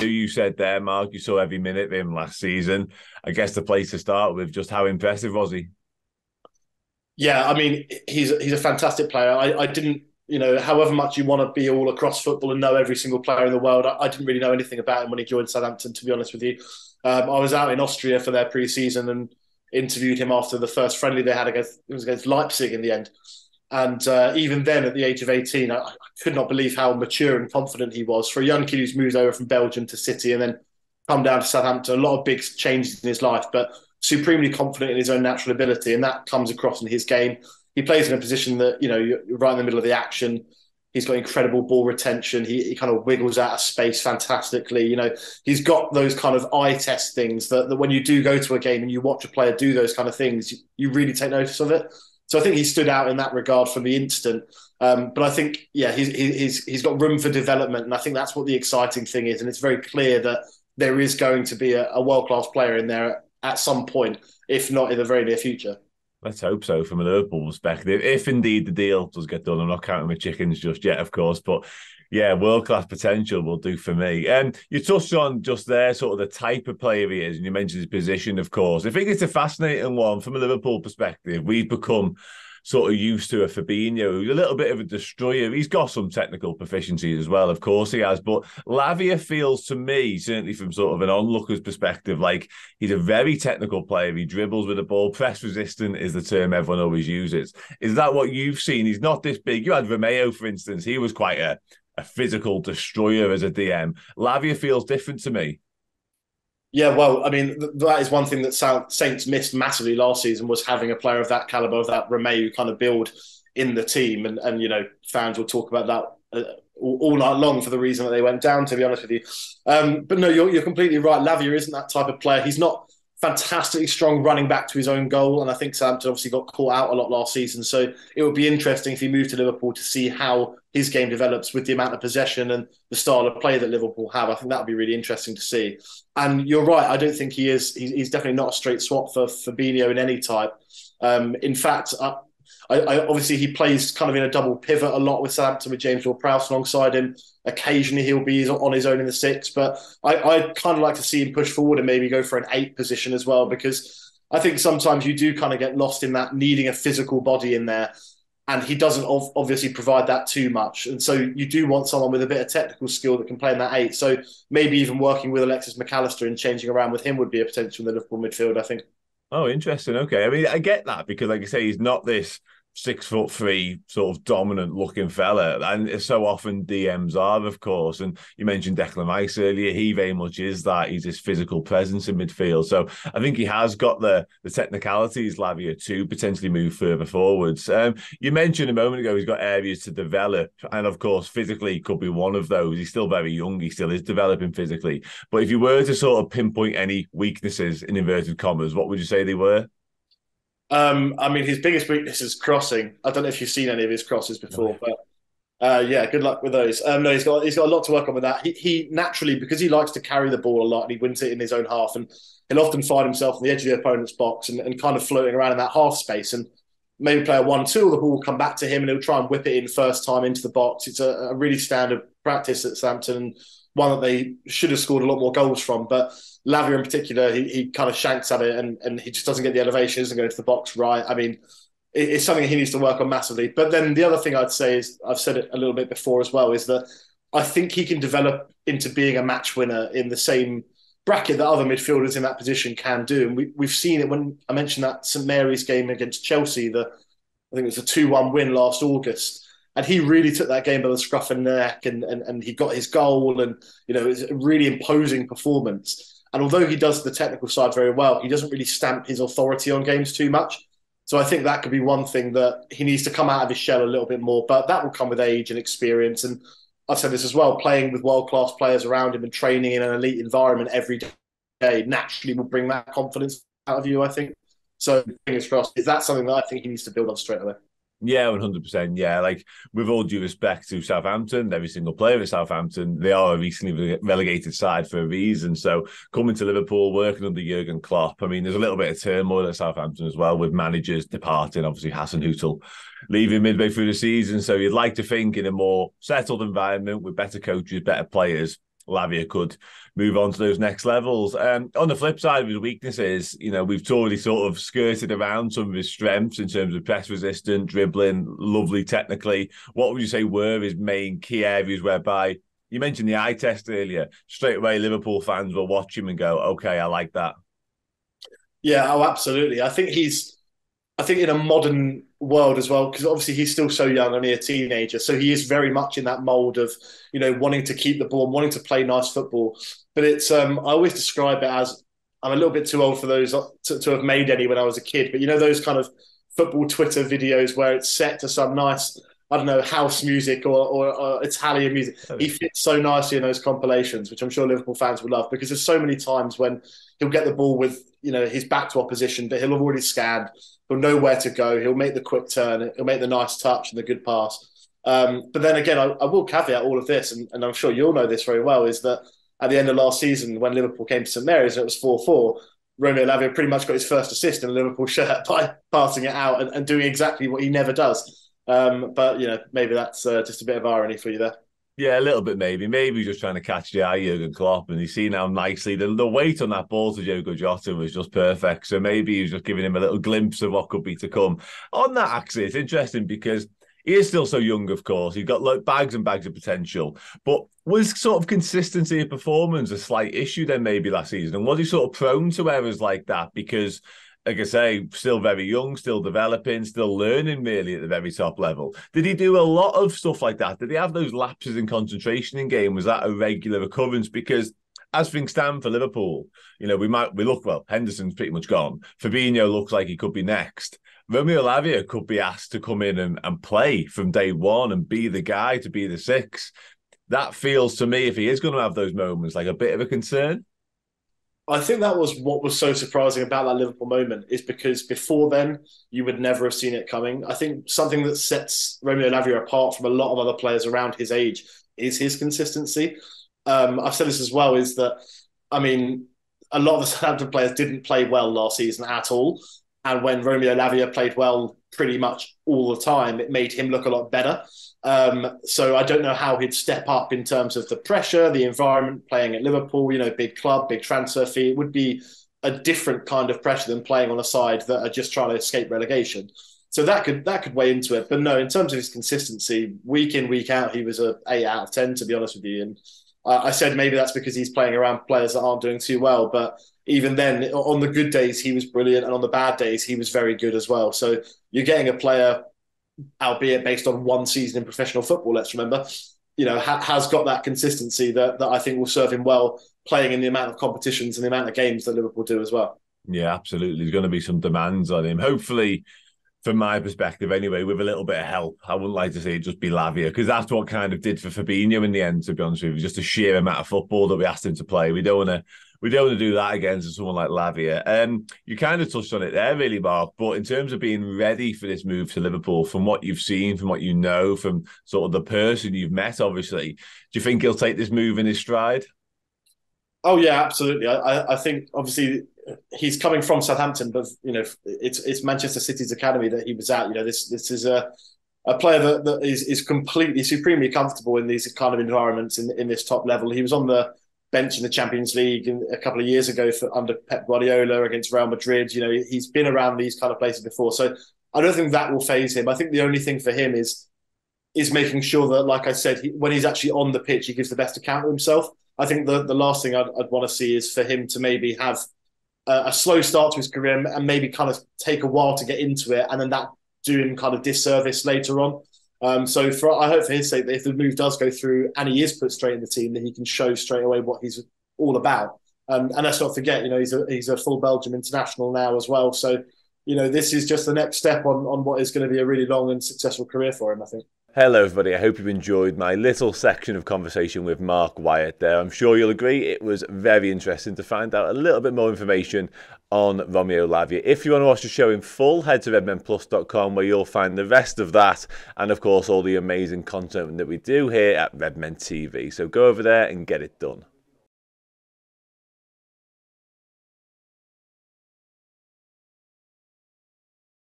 You said there, Mark, you saw every minute of him last season. I guess the place to start with, just how impressive was he? Yeah, I mean, he's a fantastic player. I didn't, however much you want to be all across football and know every single player in the world, I didn't really know anything about him when he joined Southampton, to be honest with you. I was out in Austria for their pre-season and interviewed him after the first friendly they had against Leipzig in the end. And even then, at the age of 18, I could not believe how mature and confident he was. For a young kid who's moved over from Belgium to City and then come down to Southampton, a lot of big changes in his life, but supremely confident in his own natural ability. And that comes across in his game. He plays in a position that, you're right in the middle of the action. He's got incredible ball retention. He kind of wiggles out of space fantastically. He's got those kind of eye test things that when you do go to a game and you watch a player do those kind of things, you really take notice of it. So I think he stood out in that regard from the instant. But I think, yeah, he's got room for development. And I think that's what the exciting thing is. And it's very clear that there is going to be a world-class player in there at some point, if not in the very near future. Let's hope so from a Liverpool perspective. If indeed the deal does get done, I'm not counting my chickens just yet, of course, but yeah, world-class potential will do for me. You touched on just there sort of the type of player he is, and you mentioned his position, of course. I think it's a fascinating one from a Liverpool perspective. We've become sort of used to a Fabinho, who's a little bit of a destroyer. He's got some technical proficiencies as well, of course he has. But Lavia feels to me, certainly from sort of an onlooker's perspective, like he's a very technical player. He dribbles with the ball. Press resistant is the term everyone always uses. Is that what you've seen? He's not this big. You had Romeo, for instance. He was quite a physical destroyer as a DM. Lavia feels different to me. Yeah, well, I mean, that is one thing that Saints missed massively last season was having a player of that caliber, of that Romeu kind of build in the team. And fans will talk about that all night long for the reason that they went down, to be honest with you. But no, you're completely right. Lavia isn't that type of player. He's not fantastically strong running back to his own goal. And I think Southampton obviously got caught out a lot last season. So it would be interesting if he moved to Liverpool to see how his game develops with the amount of possession and the style of play that Liverpool have. I think that would be really interesting to see. And you're right. I don't think he is. He's definitely not a straight swap for Fabinho in any type. In fact, obviously he plays kind of in a double pivot a lot with Southampton with James Ward-Prowse alongside him. Occasionally he'll be on his own in the six, but I kind of like to see him push forward and maybe go for an 8 position as well, because I think sometimes you do kind of get lost in that needing a physical body in there. And he doesn't obviously provide that too much. And so you do want someone with a bit of technical skill that can play in that 8. So maybe even working with Alexis McAllister and changing around with him would be a potential in the Liverpool midfield, I think. Oh, interesting. Okay. I mean, I get that because, like I say, he's not this 6'3" sort of dominant looking fella, and so often DMs are, of course. And you mentioned Declan Rice earlier; he very much is that. He's this physical presence in midfield. So I think he has got the technicalities, Lavia, to potentially move further forwards. You mentioned a moment ago he's got areas to develop, and of course, physically could be one of those. He's still very young; he still is developing physically. But if you were to sort of pinpoint any weaknesses in inverted commas, what would you say they were? I mean, his biggest weakness is crossing. I don't know if you've seen any of his crosses before, but yeah, good luck with those. No, he's got a lot to work on with that. He naturally, because he likes to carry the ball a lot and he wins it in his own half, and he'll often find himself on the edge of the opponent's box and kind of floating around in that half space. And maybe player 1-2, the ball will come back to him and he'll try and whip it in first time into the box. It's a really standard practice at Southampton, one that they should have scored a lot more goals from. But Lavia in particular, he kind of shanks at it and he just doesn't get the elevation, doesn't go into the box right. I mean, it's something he needs to work on massively. But then the other thing I'd say is, I've said it a little bit before as well, is that I think he can develop into being a match winner in the same bracket that other midfielders in that position can do. And we've seen it when I mentioned that St Mary's game against Chelsea, I think it was a 2-1 win last August. And he really took that game by the scruff of the neck and he got his goal and, it was a really imposing performance. And although he does the technical side very well, he doesn't really stamp his authority on games too much. So I think that could be one thing that he needs to come out of his shell a little bit more, but that will come with age and experience. And I've said this as well, playing with world-class players around him and training in an elite environment every day naturally will bring that confidence out of you, I think. So fingers crossed, is that something that I think he needs to build on straight away? Yeah, 100%. Yeah, like with all due respect to Southampton, every single player at Southampton, they are a recently relegated side for a reason. So coming to Liverpool, working under Jurgen Klopp, I mean, there's a little bit of turmoil at Southampton as well with managers departing. Obviously, Hasenhüttl leaving midway through the season. So you'd like to think in a more settled environment with better coaches, better players, Lavia could move on to those next levels. On the flip side of his weaknesses, we've already sort of skirted around some of his strengths in terms of press resistant, dribbling, lovely technically. What would you say were his main key areas whereby you mentioned the eye test earlier? Straight away, Liverpool fans will watch him and go, okay, I like that. Yeah, oh, absolutely. I think in a modern world as well, because obviously he's still so young, only a teenager, so he is very much in that mold of wanting to keep the ball and wanting to play nice football. But it's I always describe it as, I'm a little bit too old for those to have made any when I was a kid, but those kind of football Twitter videos where it's set to some nice, I don't know, house music or Italian music. He fits so nicely in those compilations, which I'm sure Liverpool fans would love, because there's so many times when he'll get the ball with his back to opposition, but he'll have already scanned. He'll know where to go. He'll make the quick turn. He'll make the nice touch and the good pass. But then again, I will caveat all of this, and I'm sure you'll know this very well, is that at the end of last season, when Liverpool came to St Mary's and it was 4-4, Romeo Lavia pretty much got his first assist in a Liverpool shirt by passing it out and doing exactly what he never does. But, maybe that's just a bit of irony for you there. Yeah, a little bit maybe. Maybe he's just trying to catch the eye, Jurgen Klopp, and he's seen how nicely the weight on that ball to Diogo Jota was just perfect. So maybe he was just giving him a little glimpse of what could be to come. On that axis, it's interesting because he is still so young, of course. He's got like bags and bags of potential. But was sort of consistency of performance a slight issue then maybe last season? And was he sort of prone to errors like that? Because, like I say, still very young, still developing, still learning really at the very top level. Did he do a lot of stuff like that? Did he have those lapses in concentration in game? Was that a regular occurrence? Because as things stand for Liverpool, we look, well, Henderson's pretty much gone. Fabinho looks like he could be next. Romeo Lavia could be asked to come in and play from day one and be the guy to be the six. That feels to me, if he is going to have those moments, like a bit of a concern. I think that was what was so surprising about that Liverpool moment, is because before then, you would never have seen it coming. I think something that sets Romeo Lavia apart from a lot of other players around his age is his consistency. I've said this as well, is that, a lot of the Southampton players didn't play well last season at all. And when Romeo Lavia played well pretty much all the time, it made him look a lot better. So I don't know how he'd step up in terms of the pressure, the environment, playing at Liverpool, big club, big transfer fee. It would be a different kind of pressure than playing on a side that are just trying to escape relegation. So that could weigh into it. But no, in terms of his consistency, week in, week out, he was a 8 out of 10, to be honest with you. And I said maybe that's because he's playing around players that aren't doing too well. But even then, on the good days, he was brilliant. And on the bad days, he was very good as well. So you're getting a player, albeit based on one season in professional football, let's remember, has got that consistency that I think will serve him well, playing in the amount of competitions and the amount of games that Liverpool do as well. Yeah, absolutely. There's going to be some demands on him. Hopefully, from my perspective anyway, with a little bit of help. I wouldn't like to see it just be Lavia, because that's what kind of did for Fabinho in the end, to be honest with you. Just a sheer amount of football that we asked him to play. We don't want to do that against someone like Lavia. You kind of touched on it there, really, Mark. But in terms of being ready for this move to Liverpool, from what you've seen, from what you know, from sort of the person you've met, obviously, do you think he'll take this move in his stride? Oh yeah, absolutely. I think obviously he's coming from Southampton, but it's Manchester City's academy that he was at. This is a player that is completely supremely comfortable in these kind of environments in this top level. He was on the bench in the Champions League a couple of years ago under Pep Guardiola against Real Madrid. He's been around these kind of places before, so I don't think that will faze him. I think the only thing for him is making sure that, like I said, when he's actually on the pitch, he gives the best account of himself. I think the last thing I'd want to see is for him to maybe have a slow start to his career and maybe kind of take a while to get into it, and then that do him kind of disservice later on. So I hope for his sake that if the move does go through and he is put straight in the team, that he can show straight away what he's all about. And let's not forget, he's a full Belgium international now as well. So, this is just the next step on what is going to be a really long and successful career for him, I think. Hello everybody, I hope you've enjoyed my little section of conversation with Mark Wyatt there. I'm sure you'll agree it was very interesting to find out a little bit more information on Romeo Lavia. If you want to watch the show in full, head to redmenplus.com where you'll find the rest of that and of course all the amazing content that we do here at Redmen TV. So go over there and get it done.